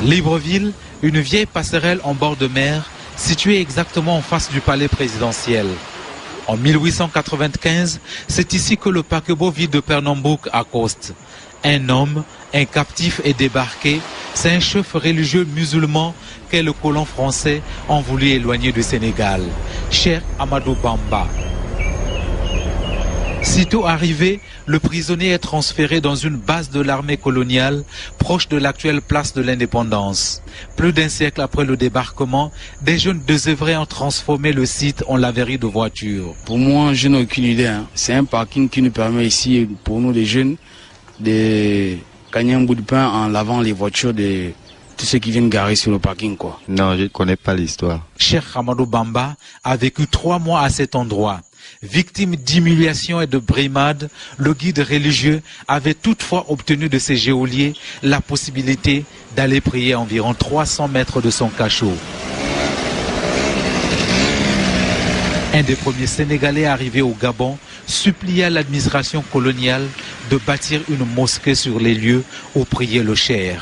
Libreville, une vieille passerelle en bord de mer, située exactement en face du palais présidentiel. En 1895, c'est ici que le paquebot vide de Pernambouc accoste. Un homme, un captif est débarqué. C'est un chef religieux musulman que les colons français ont voulu éloigner du Sénégal, Cheikh Amadou Bamba. Sitôt arrivé, le prisonnier est transféré dans une base de l'armée coloniale proche de l'actuelle place de l'Indépendance. Plus d'un siècle après le débarquement, des jeunes désœuvrés ont transformé le site en laverie de voitures. Pour moi, je n'ai aucune idée. C'est un parking qui nous permet ici, pour nous les jeunes, de gagner un bout de pain en lavant les voitures de tous ceux qui viennent garer sur le parking, quoi. Non, je ne connais pas l'histoire. Cheikh Amadou Bamba a vécu 3 mois à cet endroit. Victime d'humiliation et de brimades, le guide religieux avait toutefois obtenu de ses geôliers la possibilité d'aller prier à environ 300 mètres de son cachot. Un des premiers Sénégalais arrivés au Gabon supplia l'administration coloniale de bâtir une mosquée sur les lieux où priait le cheikh.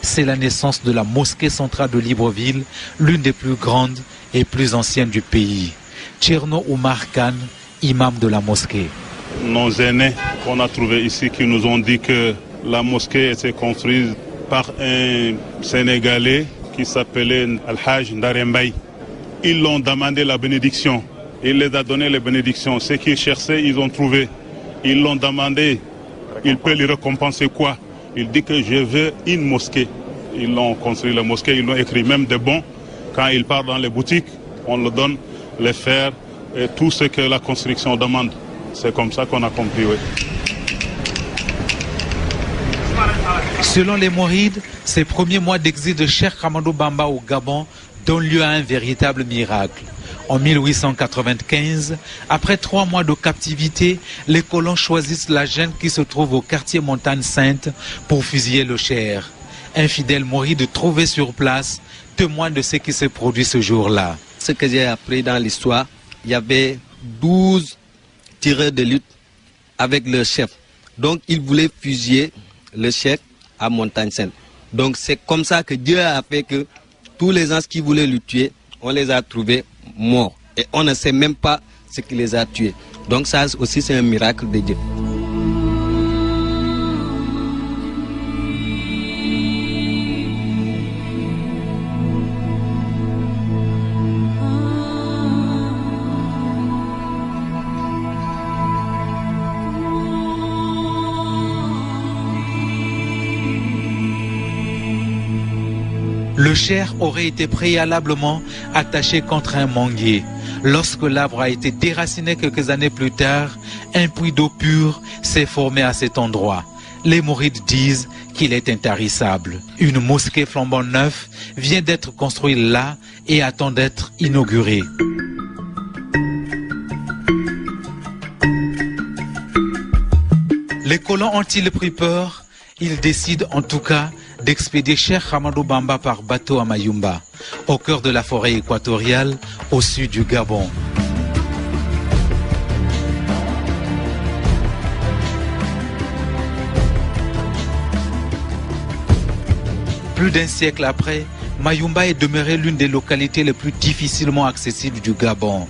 C'est la naissance de la mosquée centrale de Libreville, l'une des plus grandes et plus anciennes du pays. Tcherno Oumar Khan, imam de la mosquée. Nos aînés qu'on a trouvés ici qui nous ont dit que la mosquée était construite par un Sénégalais qui s'appelait Al-Hajj Ndarembaï. Ils l'ont demandé la bénédiction. Il les a donné les bénédictions. Ce qu'ils cherchaient, ils ont trouvé. Ils l'ont demandé. Il peut lui récompenser quoi? Il dit que je veux une mosquée. Ils l'ont construit la mosquée. Ils l'ont écrit même des bons. Quand il part dans les boutiques, on le donne les fers et tout ce que la construction demande. C'est comme ça qu'on a compris, oui. Selon les Mourides, ces premiers mois d'exil de Cheikh Amadou Bamba au Gabon donnent lieu à un véritable miracle. En 1895, après 3 mois de captivité, les colons choisissent la junte qui se trouve au quartier Montagne Sainte pour fusiller le cheikh. Un fidèle mouride trouvé sur place témoigne de ce qui s'est produit ce jour-là. Ce que j'ai appris dans l'histoire, il y avait 12 tireurs de lutte avec le chef. Donc ils voulaient fusiller le chef à Montagne Sainte. Donc c'est comme ça que Dieu a fait que tous les gens qui voulaient le tuer, on les a trouvés morts. Et on ne sait même pas ce qui les a tués. Donc ça aussi c'est un miracle de Dieu. Le cheikh aurait été préalablement attaché contre un manguier. Lorsque l'arbre a été déraciné quelques années plus tard, un puits d'eau pure s'est formé à cet endroit. Les mourides disent qu'il est intarissable. Une mosquée flambant neuve vient d'être construite là et attend d'être inaugurée. Les colons ont-ils pris peur? Ils décident en tout cas d'expédier Cheikh Amadou Bamba par bateau à Mayumba, au cœur de la forêt équatoriale, au sud du Gabon. Plus d'un siècle après, Mayumba est demeurée l'une des localités les plus difficilement accessibles du Gabon.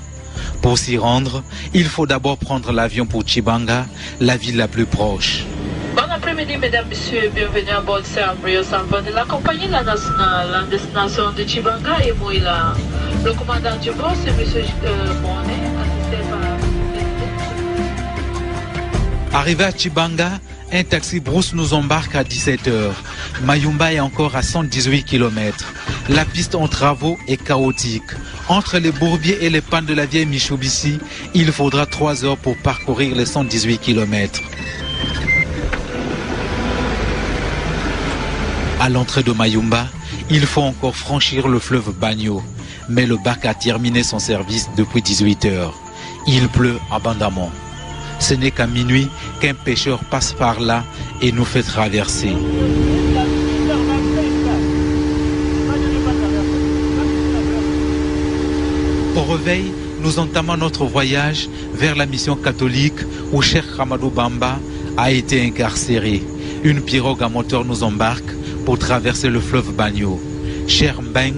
Pour s'y rendre, il faut d'abord prendre l'avion pour Tchibanga, la ville la plus proche. Bon après-midi, mesdames, messieurs, bienvenue à bord de Ambrio Sampa de la compagnie nationale en destination de Tchibanga et moi, le commandant du bord, c'est M. Monet, assisté par... Arrivé à Tchibanga, un taxi brousse nous embarque à 17h. Mayumba est encore à 118 km. La piste en travaux est chaotique. Entre les bourbiers et les pannes de la vieille Mitsubishi, il faudra 3 heures pour parcourir les 118 km. À l'entrée de Mayumba, il faut encore franchir le fleuve Bagno. Mais le bac a terminé son service depuis 18h. Il pleut abondamment. Ce n'est qu'à minuit qu'un pêcheur passe par là et nous fait traverser. Au réveil, nous entamons notre voyage vers la mission catholique où Cheikh Amadou Bamba a été incarcéré. Une pirogue à moteur nous embarque pour traverser le fleuve Bagno. Cheikh Mbeng,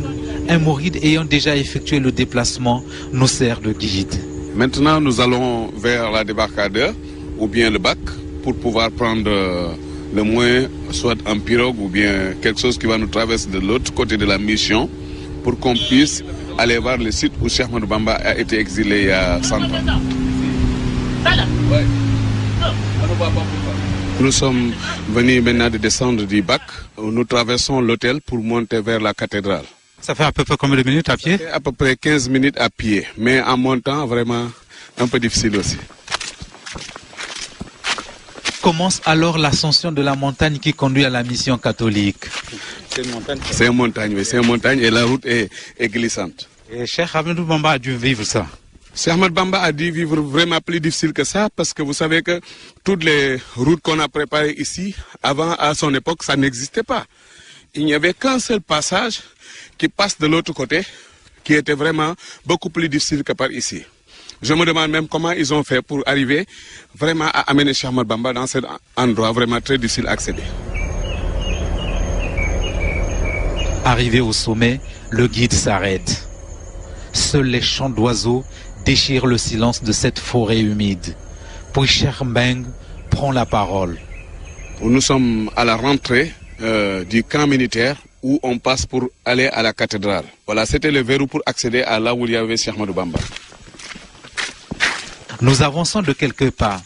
un mouride ayant déjà effectué le déplacement, nous sert de guide. Maintenant, nous allons vers la débarcadère ou bien le bac pour pouvoir prendre le moyen, soit un pirogue ou bien quelque chose qui va nous traverser de l'autre côté de la mission pour qu'on puisse aller voir le site où Cheikh Ahmadou Bamba a été exilé il y a 100 ans. Nous sommes venus maintenant de descendre du bac. Nous traversons l'hôtel pour monter vers la cathédrale. Ça fait à peu près combien de minutes à pied? À peu près 15 minutes à pied, mais en montant, vraiment un peu difficile aussi. Commence alors l'ascension de la montagne qui conduit à la mission catholique. C'est une montagne. C'est une montagne, oui, c'est une montagne et la route est glissante. Et Cheikh Ahmadou Bamba a dû vivre ça. Cheikh Ahmadou Bamba a dû vivre vraiment plus difficile que ça parce que vous savez que toutes les routes qu'on a préparées ici, avant, à son époque, ça n'existait pas. Il n'y avait qu'un seul passage qui passe de l'autre côté, qui était vraiment beaucoup plus difficile que par ici. Je me demande même comment ils ont fait pour arriver vraiment à amener Cheikh Ahmadou Bamba dans cet endroit vraiment très difficile à accéder. Arrivé au sommet, le guide s'arrête. Seuls les chants d'oiseaux déchirent le silence de cette forêt humide. Puis Cheikh Mbeng prend la parole. Nous sommes à la rentrée du camp militaire où on passe pour aller à la cathédrale. Voilà, c'était le verrou pour accéder à là où il y avait Cheikh Ahmadou Bamba. Nous avançons de quelques pas.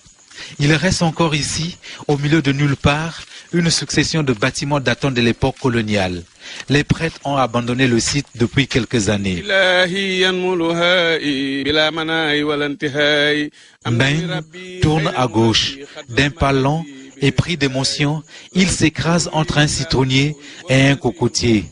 Il reste encore ici, au milieu de nulle part, une succession de bâtiments datant de l'époque coloniale. Les prêtres ont abandonné le site depuis quelques années. Mbeng tourne à gauche. D'un pas lent et pris d'émotion, il s'écrase entre un citronnier et un cocotier.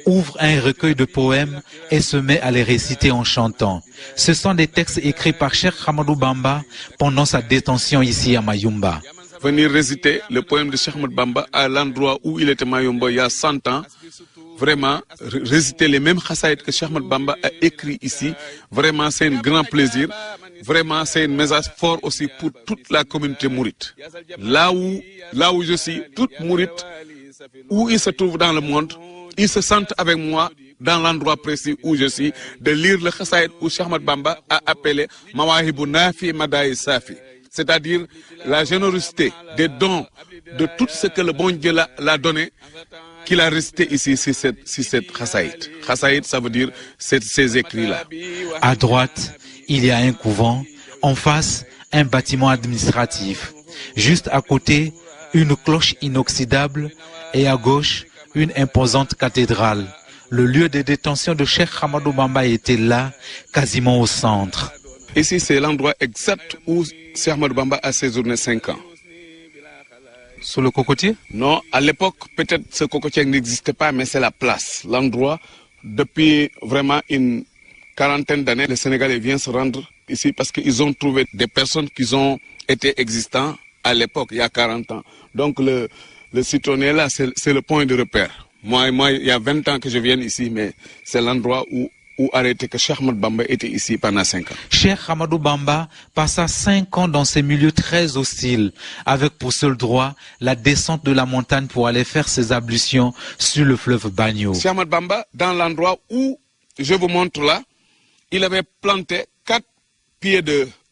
Ouvre un recueil de poèmes et se met à les réciter en chantant. Ce sont des textes écrits par Cheikh Ahmadou Bamba pendant sa détention ici à Mayumba. Venir réciter le poème de Cheikh Ahmadou Bamba à l'endroit où il était Mayumba il y a 100 ans, vraiment réciter les mêmes khassaïd que Cheikh Ahmadou Bamba a écrit ici, vraiment c'est un grand plaisir. Vraiment, c'est un message fort aussi pour toute la communauté mourite. Là où je suis, toute mourite, où ils se trouvent dans le monde, ils se sentent avec moi dans l'endroit précis où je suis, de lire le khassaïd où Cheikh Ahmadou Bamba a appelé Mawahibu Nafi Madaï Safi. C'est-à-dire la générosité des dons de tout ce que le bon Dieu l'a donné, qu'il a récité ici sur cette khassaïd. Khassaïd, ça veut dire ces écrits-là. À droite, il y a un couvent, en face, un bâtiment administratif. Juste à côté, une cloche inoxydable et à gauche, une imposante cathédrale. Le lieu de détention de Cheikh Ahmadou Bamba était là, quasiment au centre. Ici, c'est l'endroit exact où Cheikh Ahmadou Bamba a séjourné 5 ans. Sur le cocotier? Non, à l'époque, peut-être ce cocotier n'existait pas, mais c'est la place, l'endroit. Depuis vraiment une quarantaine d'années, les Sénégalais viennent se rendre ici parce qu'ils ont trouvé des personnes qui ont été existantes à l'époque, il y a 40 ans. Donc le citronnier là, c'est le point de repère. Moi, il y a 20 ans que je viens ici, mais c'est l'endroit où arrêté que Cheikh Ahmadou Bamba était ici pendant 5 ans. Cheikh Ahmadou Bamba passa 5 ans dans ces milieux très hostiles, avec pour seul droit la descente de la montagne pour aller faire ses ablutions sur le fleuve Bagno. Cheikh Ahmadou Bamba, dans l'endroit où je vous montre là, il avait planté 4 pieds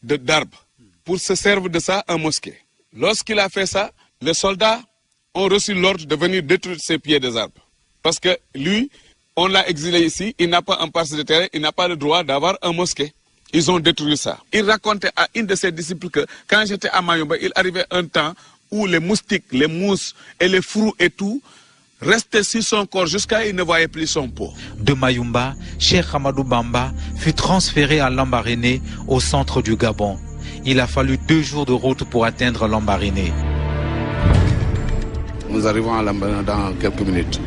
d'arbres pour se servir de ça en mosquée. Lorsqu'il a fait ça, les soldats ont reçu l'ordre de venir détruire ces pieds des arbres. Parce que lui, on l'a exilé ici, il n'a pas un parcelle de terrain, il n'a pas le droit d'avoir un mosquée. Ils ont détruit ça. Il racontait à une de ses disciples que quand j'étais à Mayumba, il arrivait un temps où les moustiques, les mousses et les frous et tout restaient sur son corps jusqu'à ce qu'il ne voyait plus son peau. De Mayumba, Cheikh Ahmadou Bamba fut transféré à Lambaréné, au centre du Gabon. Il a fallu 2 jours de route pour atteindre Lambaréné. Nous arrivons à Lambaréné dans quelques minutes.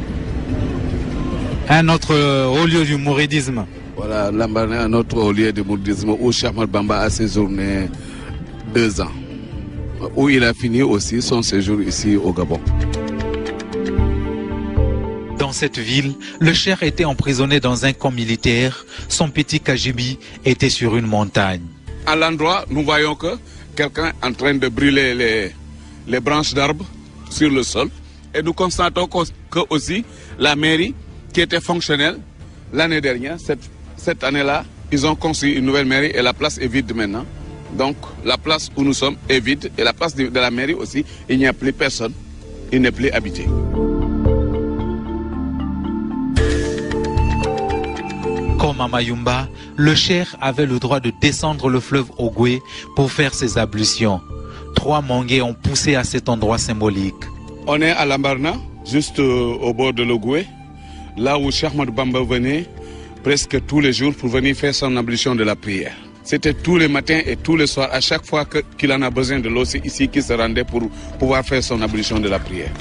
Un autre haut lieu du mouridisme. Voilà, Lambaréné, un autre haut lieu du mouridisme où Cheikh Ahmadou Bamba a séjourné 2 ans. Où il a fini aussi son séjour ici au Gabon. Dans cette ville, le cheikh était emprisonné dans un camp militaire. Son petit Kajibi était sur une montagne. À l'endroit, nous voyons que quelqu'un est en train de brûler les branches d'arbres sur le sol. Et nous constatons que aussi la mairie qui était fonctionnelle l'année dernière, cette année-là, ils ont construit une nouvelle mairie et la place est vide maintenant. Donc la place où nous sommes est vide et la place de la mairie aussi, il n'y a plus personne, il n'est plus habité. Comme à Mayumba, le cheikh avait le droit de descendre le fleuve Ogoué pour faire ses ablutions. 3 mangués ont poussé à cet endroit symbolique. On est à Lambarna, juste au bord de l'Ogoué, là où Cheikh Ahmadou Bamba venait presque tous les jours pour venir faire son ablution de la prière. C'était tous les matins et tous les soirs, à chaque fois qu'il en a besoin de l'eau, c'est ici qu'il se rendait pour pouvoir faire son ablution de la prière.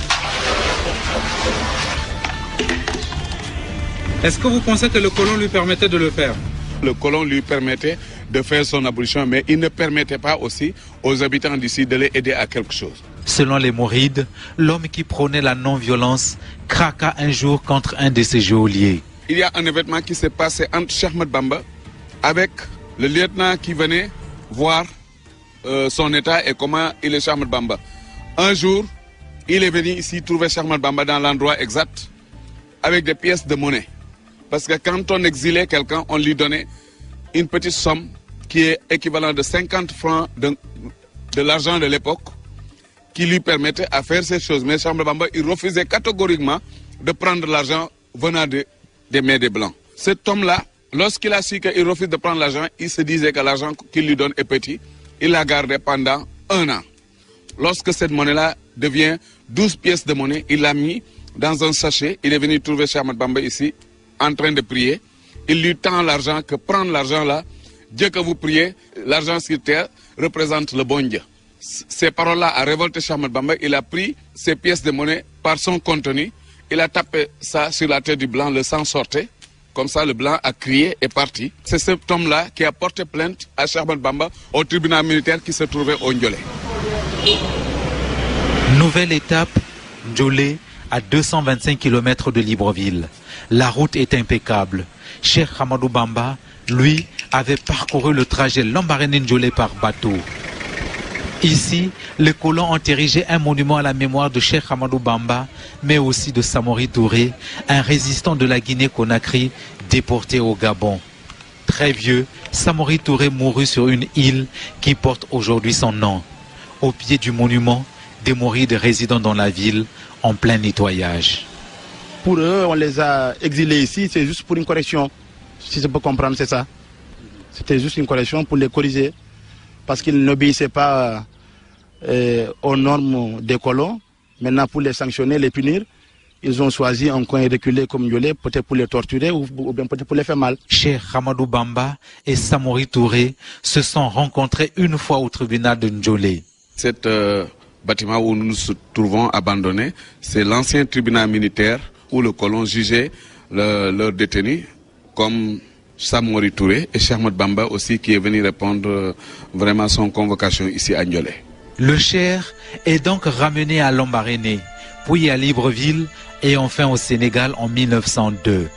Est-ce que vous pensez que le colon lui permettait de le faire? Le colon lui permettait de faire son ablution, mais il ne permettait pas aussi aux habitants d'ici de les aider à quelque chose. Selon les Mourides, l'homme qui prônait la non-violence craqua un jour contre un de ses geôliers. Il y a un événement qui s'est passé entre Cheikh Ahmadou Bamba avec le lieutenant qui venait voir son état et comment il est Cheikh Ahmadou Bamba. Un jour, il est venu ici trouver Cheikh Ahmadou Bamba dans l'endroit exact avec des pièces de monnaie. Parce que quand on exilait quelqu'un, on lui donnait une petite somme qui est équivalent de 50 francs de l'argent de l'époque qui lui permettait à faire ces choses. Mais Cheikh Ahmadou Bamba, il refusait catégoriquement de prendre l'argent venant des mains des Blancs. Cet homme-là, lorsqu'il a su qu'il refuse de prendre l'argent, il se disait que l'argent qu'il lui donne est petit. Il l'a gardé pendant 1 an. Lorsque cette monnaie-là devient 12 pièces de monnaie, il l'a mis dans un sachet. Il est venu trouver Cheikh Ahmadou Bamba ici, en train de prier. Il lui tend l'argent, que prendre l'argent là, Dieu que vous priez, l'argent sur terre représente le bon Dieu. Ces paroles-là ont révolté Cheikh Ahmadou Bamba. Il a pris ces pièces de monnaie par son contenu. Il a tapé ça sur la tête du blanc, le sang sortait. Comme ça, le blanc a crié et parti. C'est cet homme-là qui a porté plainte à Cheikh Ahmadou Bamba au tribunal militaire qui se trouvait au Ndiolé. Nouvelle étape, Ndiolé, à 225 km de Libreville. La route est impeccable. Cheikh Ahmadou Bamba, lui, avait parcouru le trajet Lambaréné-Ndiolé par bateau. Ici, les colons ont érigé un monument à la mémoire de Cheikh Ahmadou Bamba, mais aussi de Samori Touré, un résistant de la Guinée-Conakry déporté au Gabon. Très vieux, Samori Touré mourut sur une île qui porte aujourd'hui son nom. Au pied du monument, des mourides résidant dans la ville en plein nettoyage. Pour eux, on les a exilés ici, c'est juste pour une correction. Si je peux comprendre, c'est ça. C'était juste une correction pour les corriger. Parce qu'ils n'obéissaient pas aux normes des colons. Maintenant, pour les sanctionner, les punir, ils ont choisi un coin reculé comme Ndiolé, peut-être pour les torturer ou bien peut-être pour les faire mal. Cheikh Ahmadou Bamba et Samori Touré se sont rencontrés une fois au tribunal de Ndiolé. Cet bâtiment où nous nous trouvons abandonné, c'est l'ancien tribunal militaire où le colon jugeait leurs détenus comme Samori Touré et Cheikh Ahmadou Bamba aussi qui est venu répondre vraiment à son convocation ici à Ndiolé. Le cheikh est donc ramené à Lambaréné, puis à Libreville et enfin au Sénégal en 1902.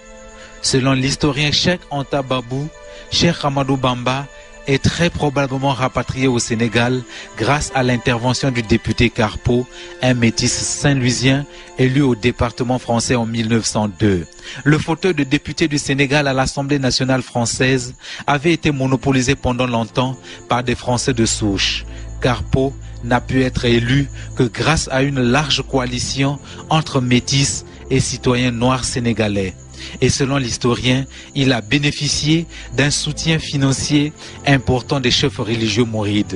Selon l'historien Cheikh Anta Babou, Cheikh Ahmadou Bamba est très probablement rapatrié au Sénégal grâce à l'intervention du député Carpeau, un métis saint-louisien élu au département français en 1902. Le fauteuil de député du Sénégal à l'Assemblée nationale française avait été monopolisé pendant longtemps par des Français de souche. Carpeau n'a pu être élu que grâce à une large coalition entre métis et citoyens noirs sénégalais. Et selon l'historien, il a bénéficié d'un soutien financier important des chefs religieux mourides.